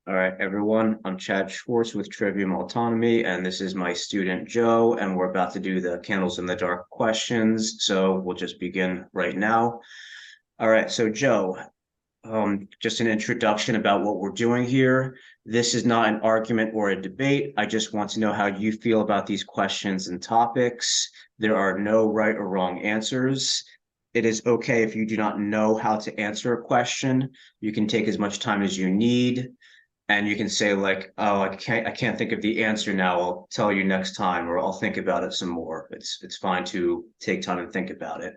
All right, everyone. I'm Chad Schwartz with Trivium Autonomy, and this is my student Joe, and we're about to do the Candles in the Dark questions. So we'll just begin right now. All right, so Joe, just an introduction about what we're doing here. This is not an argument or a debate. I just want to know how you feel about these questions and topics. There are no right or wrong answers. It is okay if you do not know how to answer a question. You can take as much time as you need. And you can say like, oh, I can't think of the answer now. I'll tell you next time, or I'll think about it some more. It's fine to take time and think about it.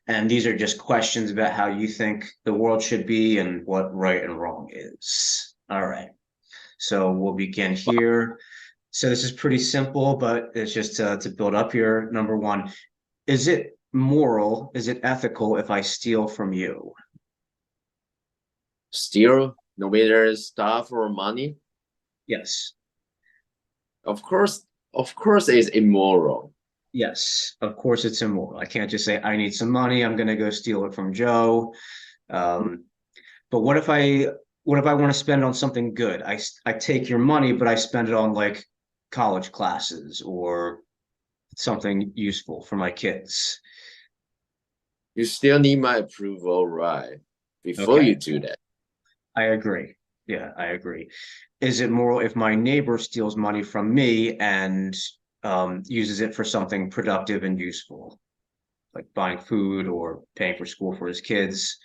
And these are just questions about how you think the world should be and what right and wrong is. All right. So we'll begin here. So this is pretty simple, but it's just to build up here. Number one, is it moral? Is it ethical if I steal from you? Steal no matter stuff or money. Yes. Of course, it's immoral. Yes, of course it's immoral. I can't just say I need some money. I'm going to go steal it from Joe. Um, but what if I want to spend on something good? I take your money, but I spend it on like college classes or something useful for my kids. You still need my approval, right? Before Okay, you do that. I agree. Yeah, I agree. Is it moral if my neighbor steals money from me and uses it for something productive and useful, like buying food or paying for school for his kids?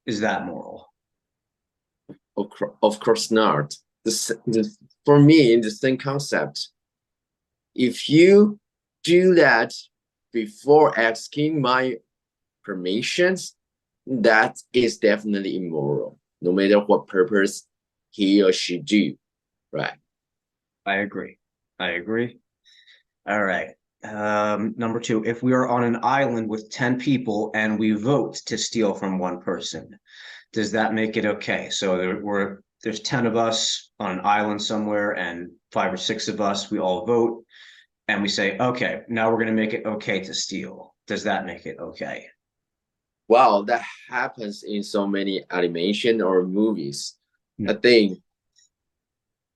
Is that moral? Of course not. For me, in the same concept, if you do that before asking my permissions, that is definitely immoral, no matter what purpose he or she do, right? I agree. I agree. All right. Number two, if we are on an island with 10 people and we vote to steal from one person, does that make it okay? So there's 10 of us on an island somewhere and five or six of us, we all vote and we say, okay, now we're going to make it okay to steal. Does that make it okay? Wow, that happens in so many animation or movies. I No. think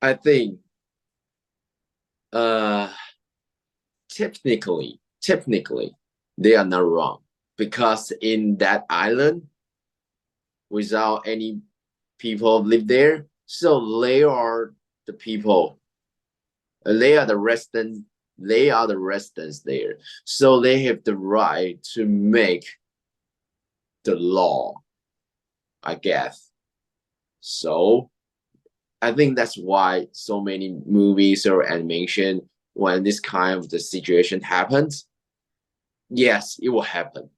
I think uh technically they are not wrong because in that island without any people live there, so they are the people, they are the residents, they are the residents there, so they have the right to make the law, I guess. So I think that's why so many movies or animation, when this kind of the situation happens, yes, it will happen.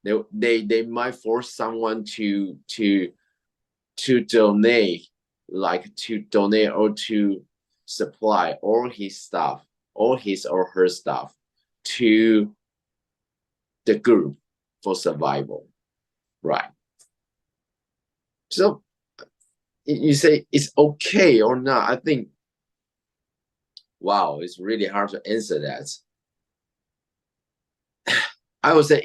They might force someone to donate, like to donate or to supply all his stuff, all his or her stuff to the group for survival, right? So you say it's okay or not? I think, wow, it's really hard to answer that. I would say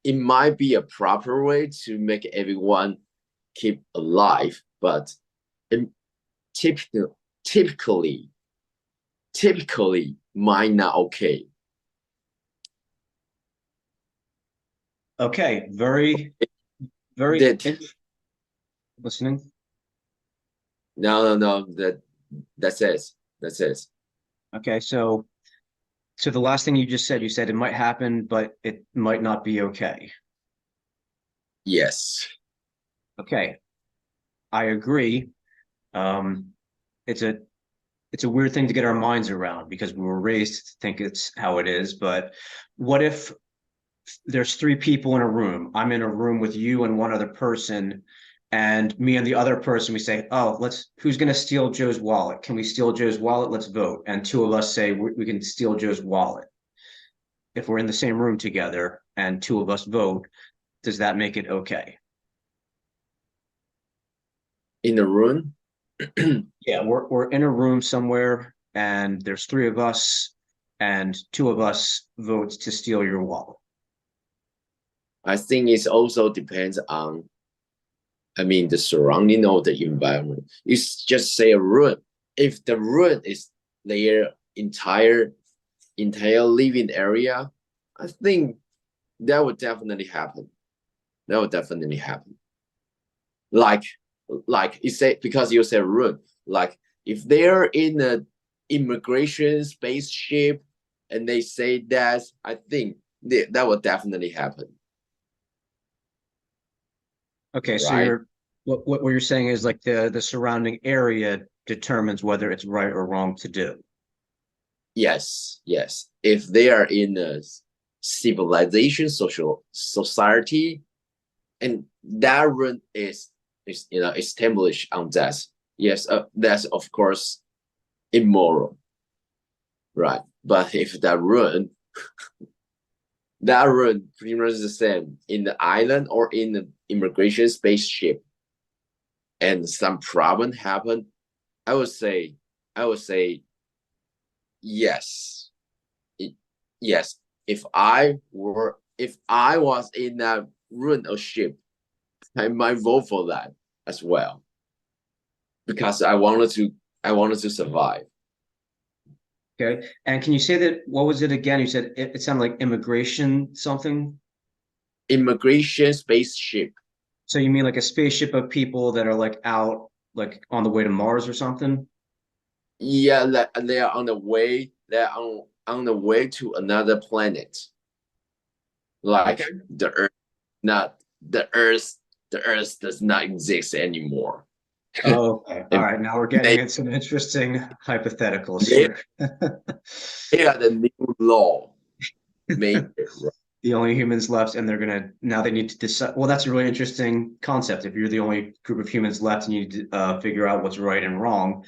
it might be a proper way to make everyone keep alive, but it typically typically typically might not okay. Okay. Very That listening. no, that's it. That's it. Okay. So the last thing you said it might happen, but it might not be okay. Yes. Okay, I agree. Um, it's a it's a weird thing to get our minds around because we were raised to think it's how it is. But what if there's three people in a room? I'm in a room with you and one other person, and me and the other person, we say, "Oh, who's going to steal Joe's wallet? Can we steal Joe's wallet? Let's vote." And two of us say we can steal Joe's wallet. If we're in the same room together and two of us vote, does that make it okay? In the room, Yeah, we're in a room somewhere and there's three of us and two of us votes to steal your wallet. I think it also depends on I mean, the surrounding of the environment. You just say a ruin. If the ruin is their entire living area, I think that would definitely happen. That would definitely happen. Like, you say, because you said ruin, like if they're in a immigration spaceship and they say that, I think that would definitely happen, Okay, so right? what you're saying is like the surrounding area determines whether it's right or wrong to do. Yes, yes. If they are in a civilization, social society, and that run is established on that. Yes, that's of course immoral, right? But if that run pretty much the same in the island or in the immigration spaceship, and some problem happen, I would say, I would say yes. It, yes, if I was in that ruin of ship, I might vote for that as well because I wanted to survive. Okay. And can you say that what was it again? You said it sounded like immigration something. Immigration spaceship. So you mean like a spaceship of people that are like out like on the way to Mars or something? Yeah, they are on the way. They're on the way to another planet, like Okay. the Earth. Not the Earth. The Earth does not exist anymore. Oh, okay. All And right. Now we're getting they into some interesting hypotheticals they here. they are the new law made. Right? The only humans left, and they're gonna now they need to decide. Well, that's a really interesting concept. If you're the only group of humans left, and you need to figure out what's right and wrong.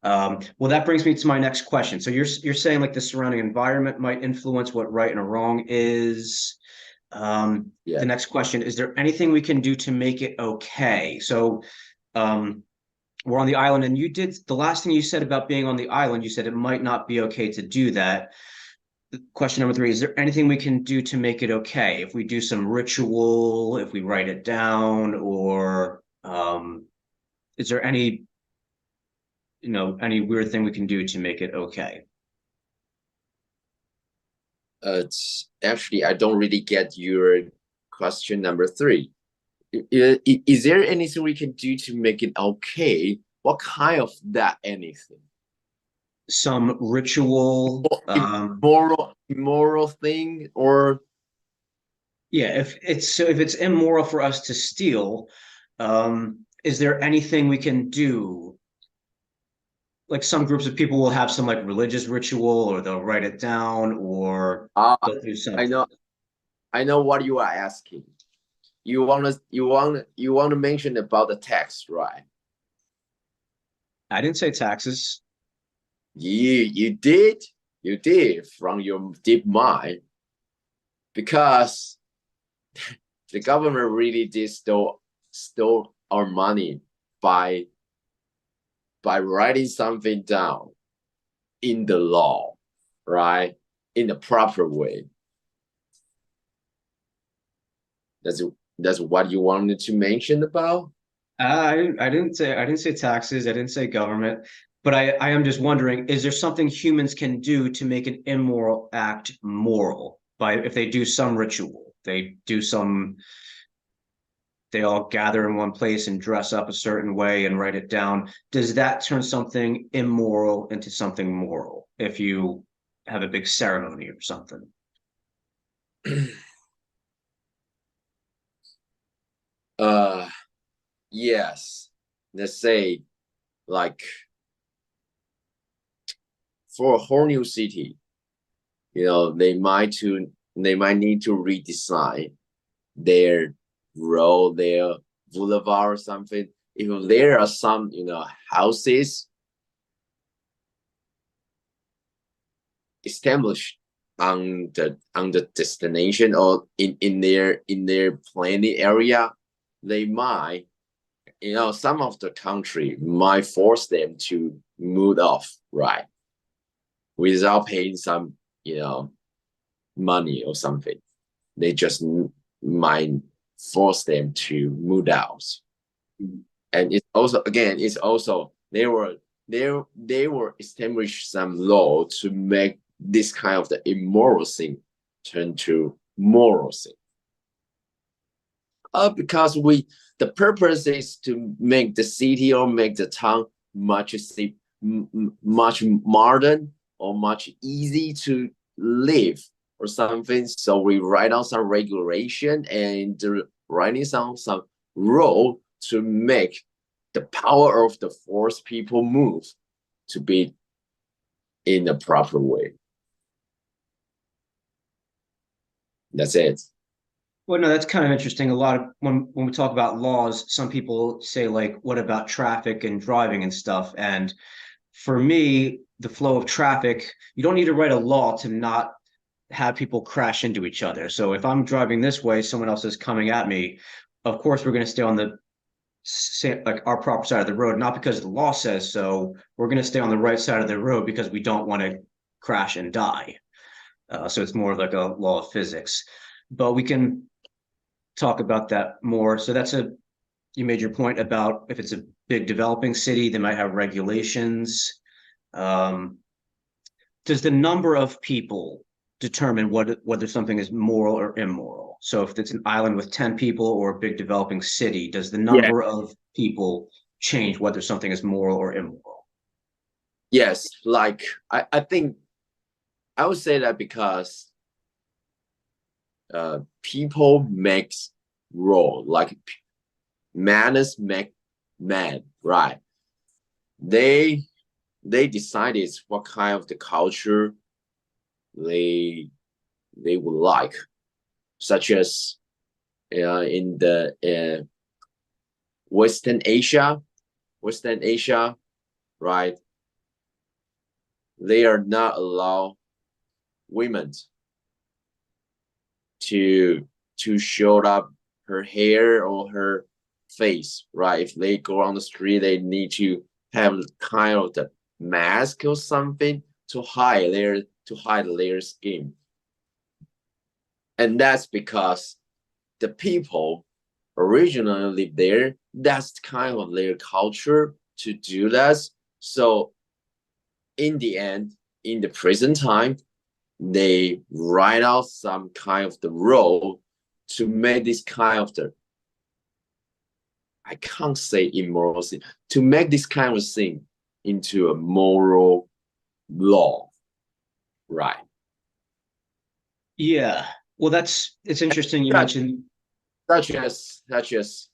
Well, that brings me to my next question. So you're saying like the surrounding environment might influence what right and wrong is. The Yeah. next question, is there anything we can do to make it okay? So um, we're on the island, and you did the last thing you said about being on the island, you said it might not be okay to do that. Question number three, is there anything we can do to make it okay? If we do some ritual, if we write it down, or is there any, any weird thing we can do to make it okay? It's actually I don't really get your question number three. Is there anything we can do to make it okay? What kind of that anything? Some ritual, Immoral thing or yeah, if it's immoral for us to steal, is there anything we can do? Like some groups of people will have some like religious ritual, or they'll write it down, or uh, they'll do I something. know I know what you are asking. You want to mention about the tax, right? I didn't say taxes. You did from your deep mind because the government really did stole our money by writing something down in the law, right? In the proper way. That's that's what you wanted to mention about. I didn't say taxes. I didn't say government. But I am just wondering, is there something humans can do to make an immoral act moral? By if they do some ritual, they all gather in one place and dress up a certain way and write it down. Does that turn something immoral into something moral if you have a big ceremony or something? uh yes. Let's say like for a whole new city, they might need to redesign their road, their boulevard or something. If there are some, houses established on the destination or in their planning area, they might, some of the country might force them to move off, right? Without paying some, money or something. They just might force them to move out. And it's also, again, it's also they were established some law to make this kind of the immoral thing turn to moral thing. Because the purpose is to make the city or make the town much much modern or much easy to live or something. So we write down some regulation and writing some rule to make the power of the force people move to be in a proper way. That's it. Well, no, that's kind of interesting. A lot of when we talk about laws, some people say like, what about traffic and driving and stuff? And for me, the flow of traffic, you don't need to write a law to not have people crash into each other. So if I'm driving this way, someone else is coming at me, of course we're going to stay on the like our proper side of the road, not because the law says so. We're going to stay on the right side of the road because we don't want to crash and die. So it's more of like a law of physics. But we can talk about that more. So you made your point about if it's a big developing city, they might have regulations. Um, does the number of people determine whether something is moral or immoral? So if it's an island with 10 people or a big developing city, does the Yeah. number of people change whether something is moral or immoral? Yes, like I think I would say that because people makes role, like manners make man, right? They decided what kind of the culture they would like, such as in the Western Asia, right? They are not allow women to show up her hair or her face, right? If they go on the street, they need to have kind of the mask or something to hide their skin. And that's because the people originally live there. That's kind of their culture to do that. So in the end, in the present time, they write out some kind of the rule to make this kind of the, I can't say immoral thing, to make this kind of thing into a moral law, right? Yeah. Well, it's interesting you Such, mentioned such as,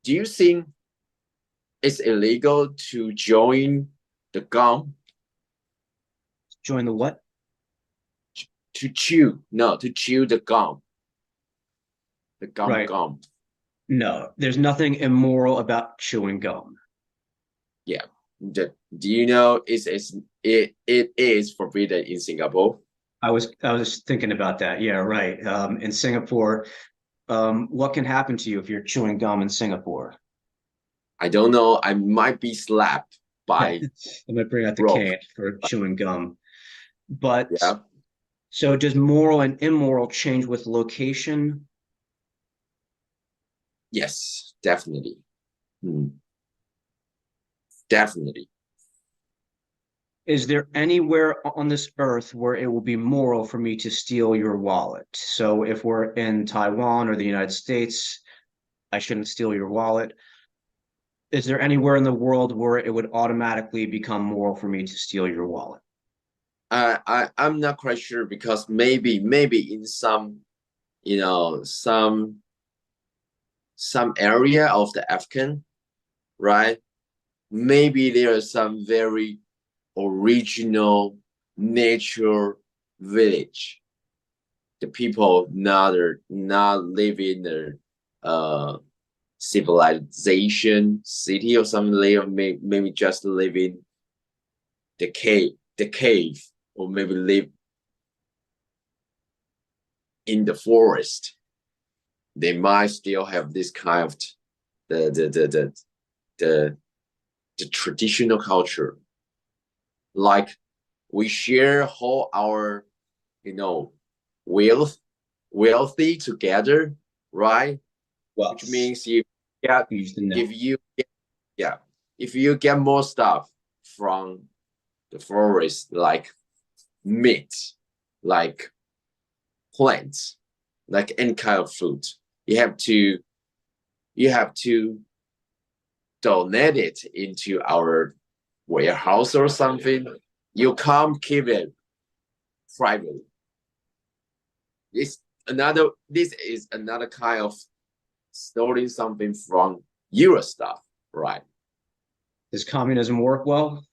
do you think it's illegal to join the gum? join the what? To chew, no, to chew the gum, Right. gum. No, there's nothing immoral about chewing gum. Yeah. Do you know it is forbidden in Singapore? I was thinking about that. Yeah, right. In Singapore, what can happen to you if you're chewing gum in Singapore? I don't know. I might be slapped by I might bring out the rope. cane for chewing gum. But Yeah. so does moral and immoral change with location? Yes, definitely. Hmm. Definitely. Is there anywhere on this earth where it will be moral for me to steal your wallet? So if we're in Taiwan or the United States, I shouldn't steal your wallet. Is there anywhere in the world where it would automatically become moral for me to steal your wallet? I'm not quite sure because maybe in some, some area of the African, right? Maybe there are some very original nature village. The people not live in the civilization city or something. They maybe just live in the cave, or maybe live in the forest. They might still have this kind of the the the the the, the traditional culture. Like we share all our, you know, wealth wealthy together, right? Well, Which means you Yeah, You use the net. if you yeah, if you get more stuff from the forest, like meat, like plants, like any kind of food, you have to you have to donate it into our warehouse or something. You can't keep it privately. This is another kind of storing something from your stuff, right? Does communism work well?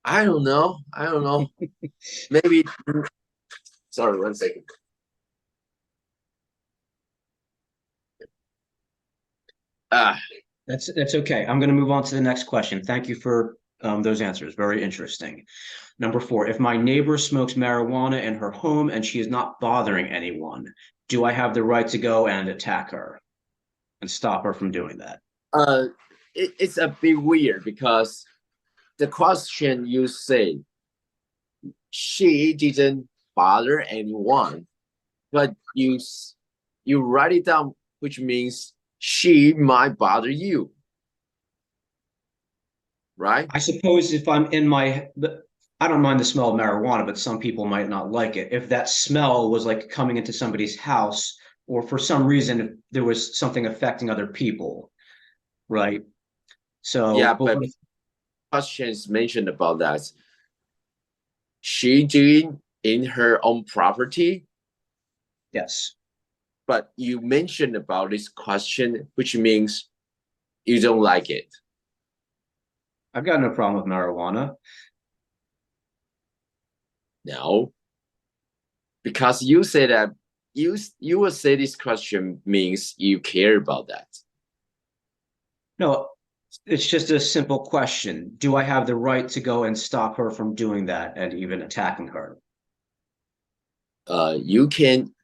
I don't know. I don't know. Maybe. Sorry, 1 second. Ah, That's okay. I'm going to move on to the next question. Thank you for those answers. Very interesting. Number 4, if my neighbor smokes marijuana in her home and she is not bothering anyone, do I have the right to go and attack her and stop her from doing that? uh, it's a bit weird because the question you say she didn't bother anyone, but you write it down, which means she might bother you, right? I suppose if I'm in my, I don't mind the smell of marijuana, but some people might not like it. If that smell was like coming into somebody's house, or for some reason if there was something affecting other people, right? Yeah, So, but but questions mentioned about that. She doing in her own property, yes, but you mentioned about this question, which means you don't like it. I've got no problem with marijuana. No, because you say that you will say this question means you care about that. No, it's just a simple question. Do I have the right to go and stop her from doing that and even attacking her? You can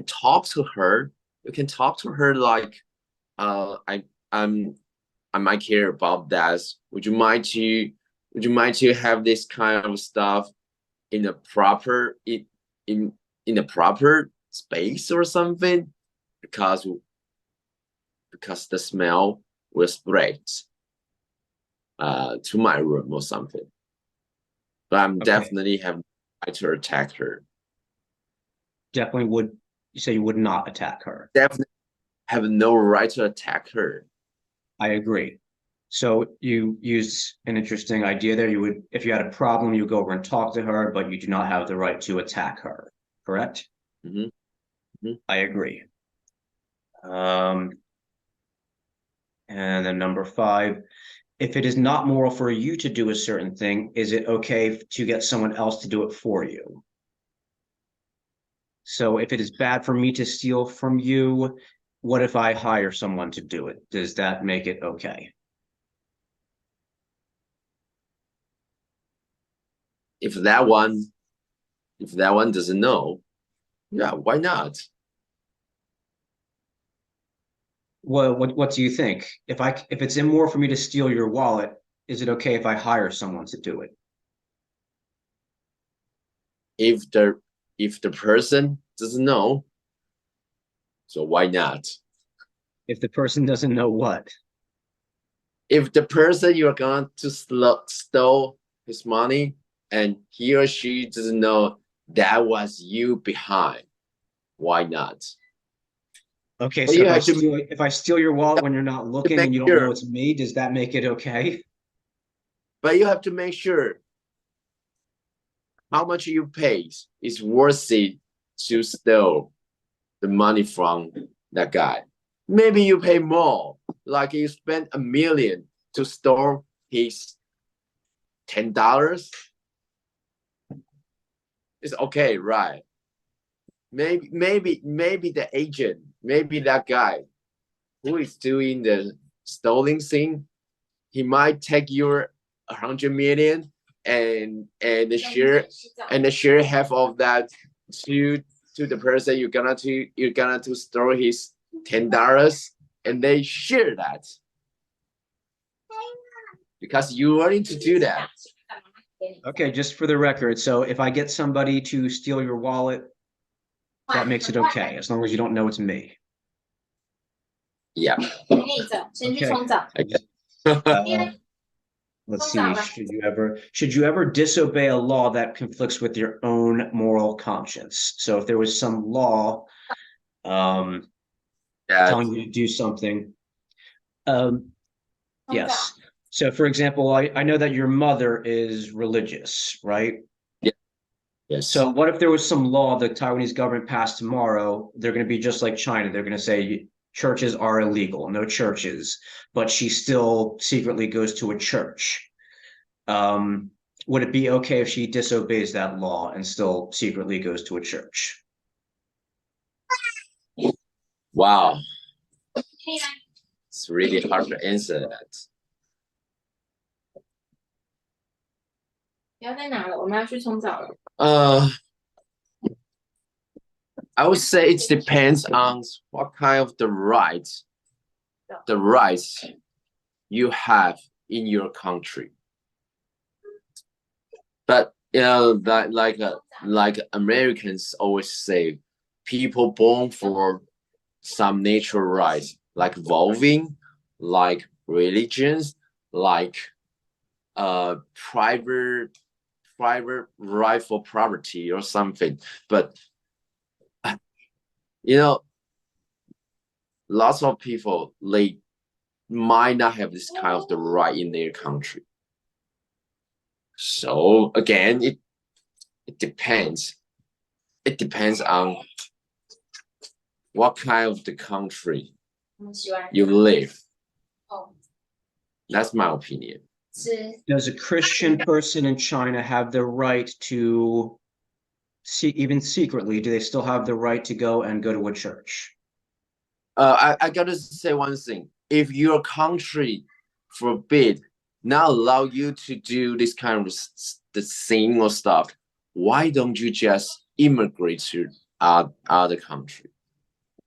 talk to her. You can talk to her like, I'm I might care about that. Would you mind to have this kind of stuff in a proper in a proper space or something? Because the smell will spread to my room or something. But I'm Okay, definitely have right to attack her. definitely would you say you would not attack her? Definitely have no right to attack her. I agree. So you used an interesting idea there. You would, if you had a problem, you go over and talk to her, but you do not have the right to attack her. Correct? Mhm, mhm. I agree. Um, and then number 5, if it is not moral for you to do a certain thing, is it okay to get someone else to do it for you? So if it is bad for me to steal from you, what if I hire someone to do it? Does that make it okay? If that one, if that one doesn't know, yeah, why not? Well, what do you think? If it's immoral for me to steal your wallet, is it okay if I hire someone to do it? If the person doesn't know, so why not? If the person doesn't know what? If the person you're going to steal his money and he or she doesn't know that was you behind, why not? Okay, But so you have to if I steal your wallet when you're not looking make and you don't know sure. it's me, does that make it okay? But you have to make sure how much you pay is worth it to steal the money from that guy. Maybe you pay more, like you spend $1 million to store his $10. It's okay, right? Maybe the agent, maybe that guy who is doing the stolen thing, he might take your 100 million and the share half of that to the person you're gonna to store his $10, and they share that because you wanting to do that. Okay, just for the record. So if I get somebody to steal your wallet, that makes it okay, as long as you don't know it's me. Yeah. Okay. Let's see. Should you ever disobey a law that conflicts with your own moral conscience? So if there was some law That telling you to do something, yes. So for example, I know that your mother is religious, right? yeah, yes. So what if there was some law the Taiwanese government passed tomorrow? They're going to be just like China. They're going to say churches are illegal, no churches, but she still secretly goes to a church. Um, would it be okay if she disobeys that law and still secretly goes to a church? Wow. It's really hard to answer that. I would say it depends on what kind of the rights you have in your country. But that like Americans always say, people born for some natural rights, like voting, like religions, like private right for property or something. But lots of people, they might not have this kind of the right in their country. So again, it depends. It depends on what kind of the country you live. That's my opinion. Does a Christian person in China have the right to see, even secretly, do they still have the right to go to a church? I gotta say one thing. If your country forbid, not allow you to do this kind of the thing or stuff, why don't you just immigrate to other country?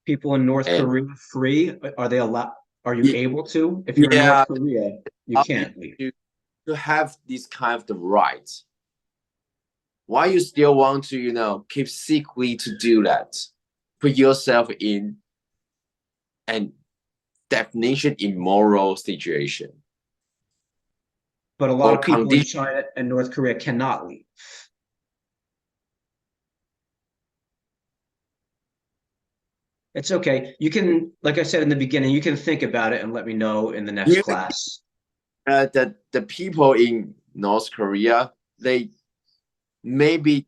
People in North Korea free? Are they allowed? Are you able to? If you're in North Korea, you can't leave. To have this kind of the rights. Why you still want to, keep secretly to do that? Put yourself in an definition immoral situation. But a lot of people in China and North Korea cannot leave. It's okay. You can, like I said in the beginning, you can think about it and let me know in the next class. The people in North Korea, they maybe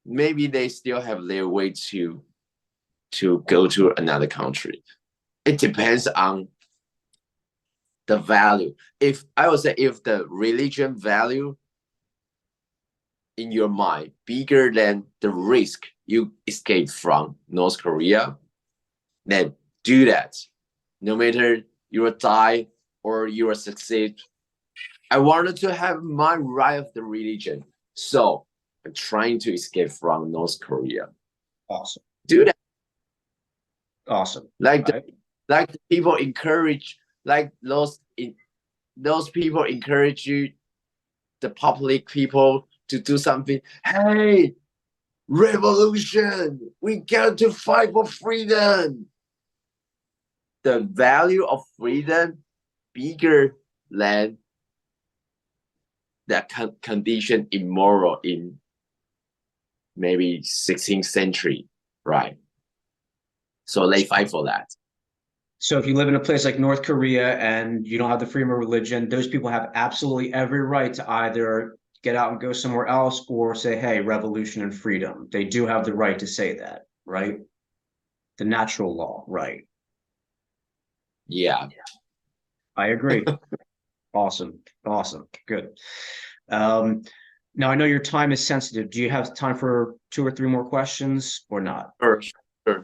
they still have their way to go to another country. It depends on the value. If I would say, if the religion value in your mind bigger than the risk you escape from North Korea, then do that. No matter you will die or you will succeed. I wanted to have my right of the religion. So I'm trying to escape from North Korea. Awesome. Do that. Awesome. Like the people encourage, like those people encourage you, the public people, to do something. Hey, revolution! We got to fight for freedom. The value of freedom bigger than that condition immoral in maybe 16th century, right? So they fight for that. So if you live in a place like North Korea and you don't have the freedom of religion, those people have absolutely every right to either get out and go somewhere else or say, hey, revolution and freedom. They do have the right to say that, right? The natural law, right? Yeah. I agree. Awesome. Awesome. Good. Now I know your time is sensitive. Do you have time for 2 or 3 more questions or not?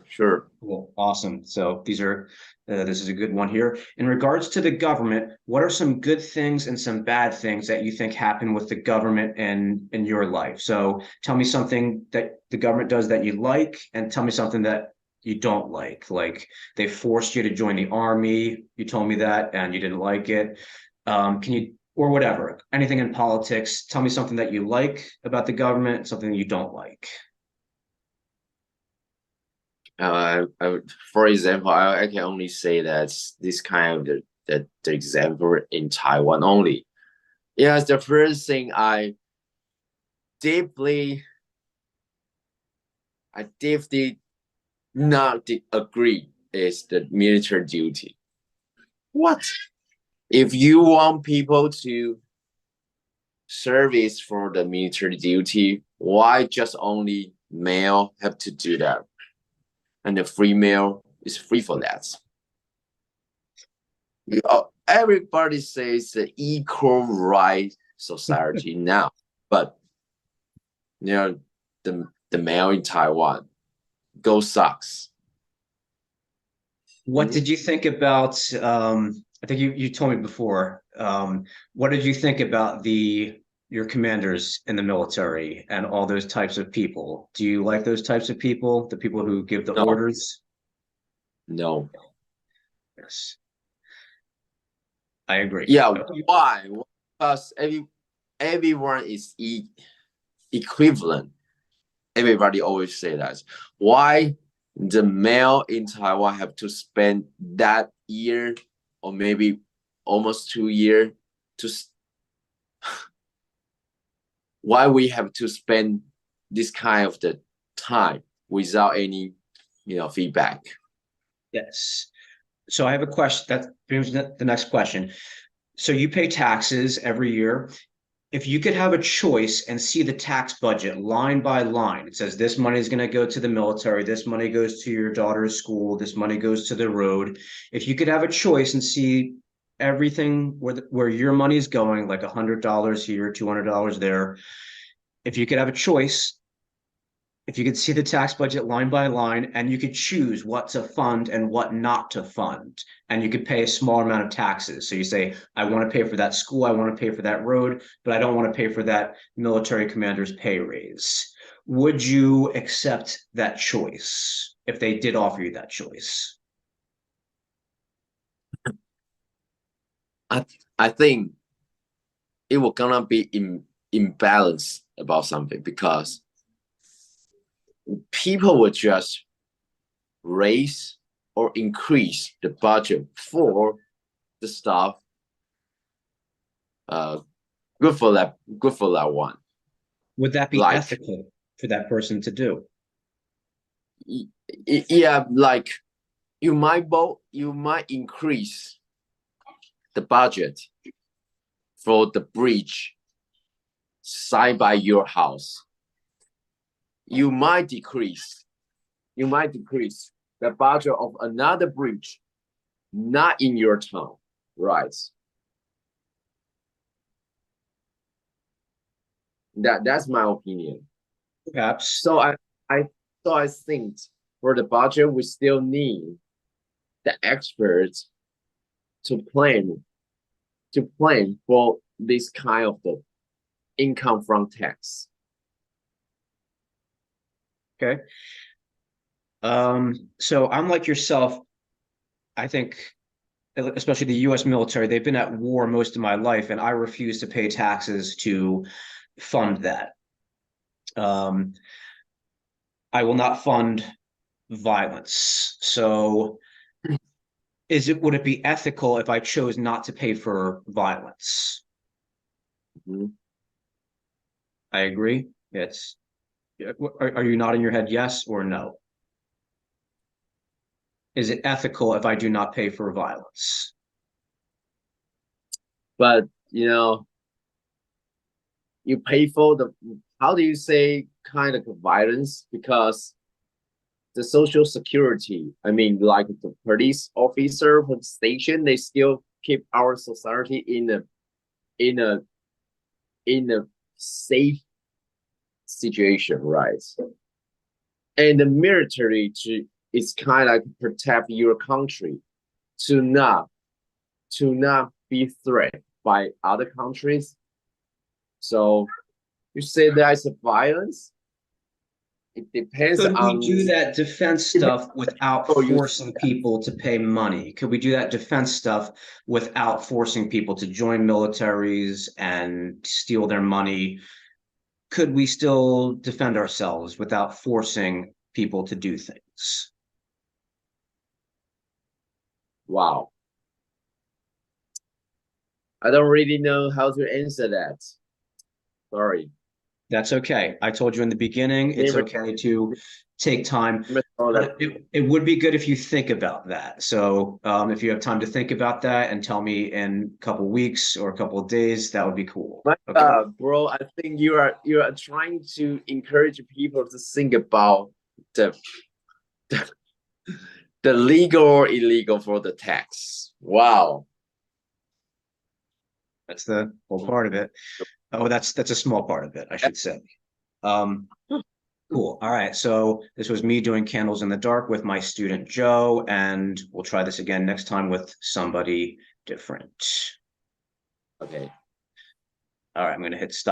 Sure. Cool. Awesome. So this is a good one here. In regards to the government, what are some good things and some bad things that you think happen with the government in your life? So tell me something that the government does that you like, and tell me something that you don't like. Like they forced you to join the army. You told me that and you didn't like it. Or whatever, anything in politics. Tell me something that you like about the government, something you don't like. For example, I can only say that this kind of the example in Taiwan only. Yes, the first thing deeply I deeply not agree is the military duty. What? If you want people to service for the military duty, why just only male have to do that? And the female is free for that. Everybody says the equal right society now, but the male in Taiwan go sucks. What did you think about, I think you told me before, what did you think about your commanders in the military and all those types of people? Do you like those types of people, the people who give the No, orders? no. Yes, I agree. Yeah, why? Because everyone is equivalent. Everybody always say that. Why the male in Taiwan have to spend that year or maybe almost 2 years to why we have to spend this kind of the time without any feedback? Yes. So I have a question. That brings the next question. So you pay taxes every year. If you could have a choice and see the tax budget line by line, it says this money is going to go to the military, this money goes to your daughter's school, this money goes to the road. If you could have a choice and see everything where your money is going, like $100 here, $200 there, if you could have a choice, if you could see the tax budget line by line and you could choose what to fund and what not to fund, and you could pay a small amount of taxes. So you say, I want to pay for that school, I want to pay for that road, but I don't want to pay for that military commander's pay raise. Would you accept that choice if they did offer you that choice? I think it will gonna be imbalance about something because people will just raise or increase the budget for the stuff. Good for that one. Would that be Like, ethical for that person to do? yeah, like you might increase the budget for the bridge side by your house. You might decrease the budget of another bridge not in your town, right? That's my opinion. Perhaps. I so I think for the budget we still need the experts to plan for this kind of the income from tax. Okay. So I'm like yourself. I think, especially the US military, they've been at war most of my life, and I refuse to pay taxes to fund that. Um, I will not fund violence. So would it be ethical if I chose not to pay for violence? Mhm. I agree. Are you nodding your head yes or no? Is it ethical if I do not pay for violence? But you pay for the how do you say kind of violence because the social security, I mean, like the police officer, police station, they still keep our society in a in a safe situation, right? And the military is kind of like protect your country to not be threatened by other countries. So you say there's a violence. It depends Could we do on that defense stuff without how you. forcing people to pay money? Could we do that defense stuff without forcing people to join militaries and steal their money? Could we still defend ourselves without forcing people to do things? Wow. I don't really know how to answer that. Sorry. That's okay. I told you in the beginning, it's Never, okay to take time, never saw that. but it would be good if you think about that. So if you have time to think about that and tell me in a couple weeks or a couple of days, that would be cool. My Okay. God, bro, I think you are trying to encourage people to think about the the, the legal or illegal for the tax. Wow. That's the whole part of it. Oh, that's a small part of it, I should say. Um, cool. All right. So this was me doing Candles in the Dark with my student Joe, and we'll try this again next time with somebody different. Okay. All right, I'm going to hit stop.